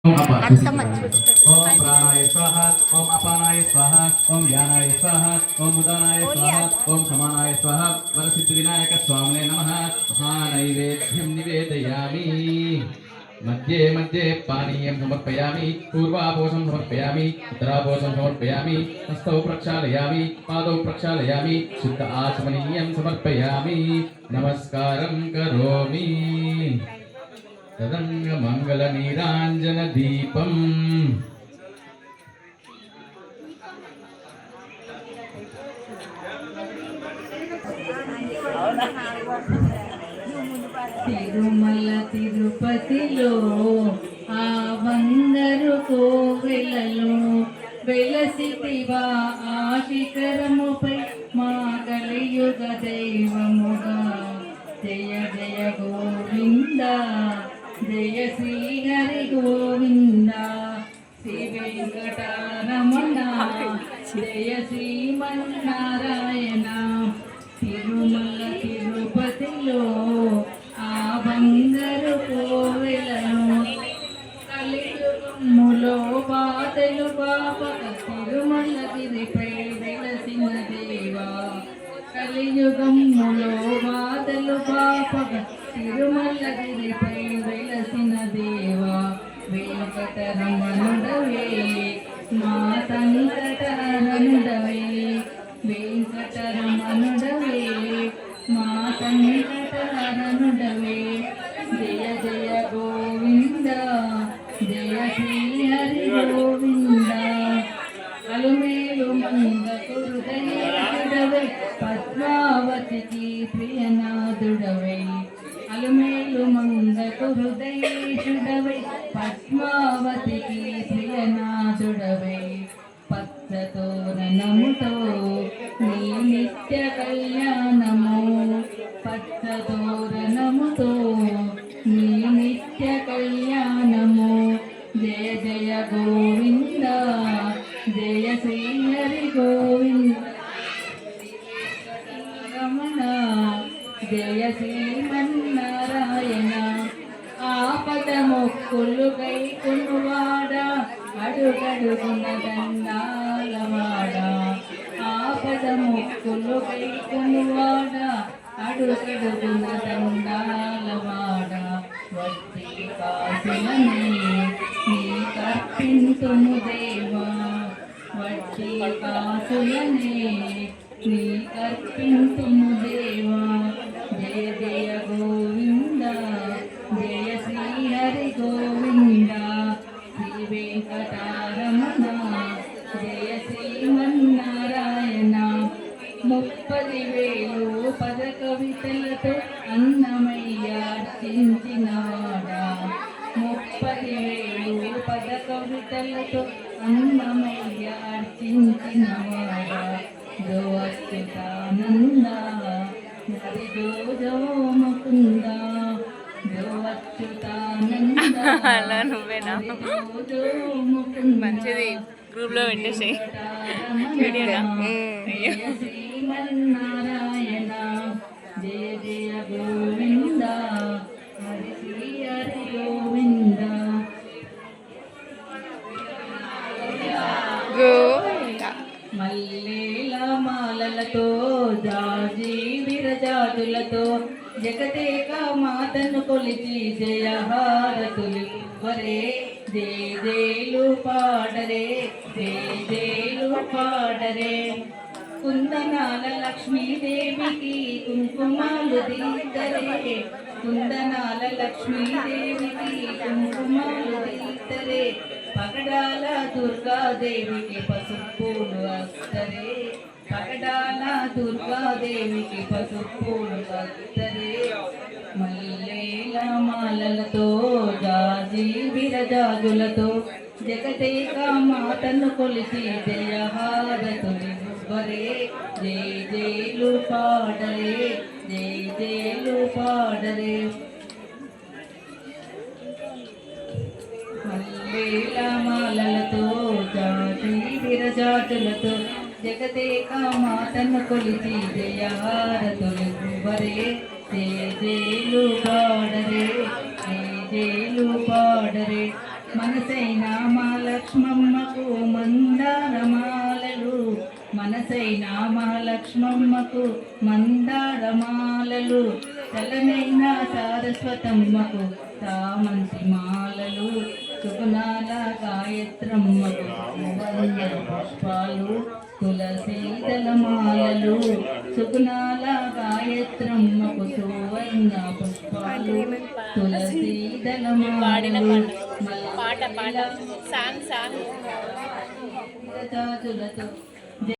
ओम प्राणाय स्वाहा ओम अपानाय स्वाहा ओम ज्ञानाय स्वाहा ओम उदानाय स्वाहा ओम समानाय स्वाहा वरसिद्धि विनायक स्वामिने नमः महानैवेद्यं निवेदयामि मध्ये मध्ये पानीयं समर्पयामि पूर्वापोषं समर्पयामि उत्तरापोषं समर्पयामि हस्तौ प्रक्षालयामि पादौ प्रक्षालयामि शुद्ध आचमनीयं समर्पयामि नमस्कारं करोमि तदंग मंगल नीरांजन दीपम తిరుమల తిరుపతిలో ఆ బంగారు కోవెలలో వెలసితివా ఆ శిఖరముపై మా కలియుగ దైవముగా జయ జయ గోవింద జయ శ్రీ హరి గోవింద శ్రీ వెంకటరమణ జయ శ్రీమన్నారాయణ తిరుమల తిరుపతిలో ఆ బంగారు కోవెలను కలియుగములో బాధలు బాపక తిరుమల గిరిపై వెలసిన దేవా కలియుగములో బాధలు బాపక తిరుమల గిరిపై వెలసిన దేవా వెంకటరమణుడవే మా సంకటహరణుడవే వెంకటరమణుడవే మా సంకటహరణుడవే జయ జయ గోవింద జయ శ్రీ హరి గోవింద అలుమేలు మంగకు హృదయుడవే పద్మావతికి ప్రియనాథుడవై అలుమేలు మంగకు హృదయేశుడవై పద్మావతికి ప్రియనాథుడవై పచ్చతోరణముతో నీ నిత్య కళ్యాణము పచ్చతోరణముతో నీ నిత్య కళ్యాణము జయ జయ గోవింద జయ శ్రీ హరి గోవింద రమణ జయ శ్రీమన్నారాయణ ఆపద మొక్కులు కై కొనువాడ అడుగడుగున దండాలవాడ ఆపద మొక్కులు కై కొనువాడ అడుగడుగున దండాలవాడ వడ్డీ కాసులని నీ కర్పింతును దేవా వడ్డీ కాసులని నీ కర్పింతును దేవా జయ జయ గోవింద జయ శ్రీ హరి గోవింద శ్రీ వెంకటరమణ జయ శ్రీమన్నారాయణ 30,000 పద కవితలతో అన్నమయ్య అర్చించినవాడా 30,000 పద కవితలతో అన్నమయ్య అర్చించినవాడా జో అచ్యుతానంద హరి జో జో ముకుంద జో అచ్యుతానంద అలా నువ్వేనా మంచిది గ్రూప్లో పెట్టేసి శ్రీమన్నారాయణ జయ జయ గోవింద హరి శ్రీ హరి గోవింద మల్లేల మాలలతో జాజి విరజాజులతో జగదేక మాతను కొలిచి జయ హారతులు వరే జయ జయలు పాడరే జయ జయలు పాడరే కుందనాల లక్ష్మీదేవికి కుంకుమాలు దీతరే కుందనాల లక్ష్మీదేవికి కుంకుమాలు దీతరే పగడాల దుర్గాదేవికి పసుపూలు అస్తరే పగడాల దుర్గాదేవికి పసుపూలు అస్తరే మల్లేల మాలలతో జాజి విరజాజులతో జగదేక మాతను కొలిసి జయ హారతులు వరే జయ జయలు పాడరే జయ జయలు పాడరే మల్లేల మాలలతో జాజి విరజాజులతో జగదేక మాతను కొలిచి జయ హారతులు వరే జయ జయలు పాడరే జయ జయలు పాడరే మనసైన మా లక్ష్మమ్మకు మందారమాలలు మనసైన మా లక్ష్మమ్మకు మందారమాలలు చలనైన సారస్వతమ్మకు చామంతి మాలలు సుగుణాల గాయత్రమ్మకు సువర్ణ పుష్పాలు తులసీదల మాలలు సుగుణాల గాయత్రమ్మకు సువర్ణ పుష్పాలు తులసీదల మాలలు పాట సాంగ్ జాజులతో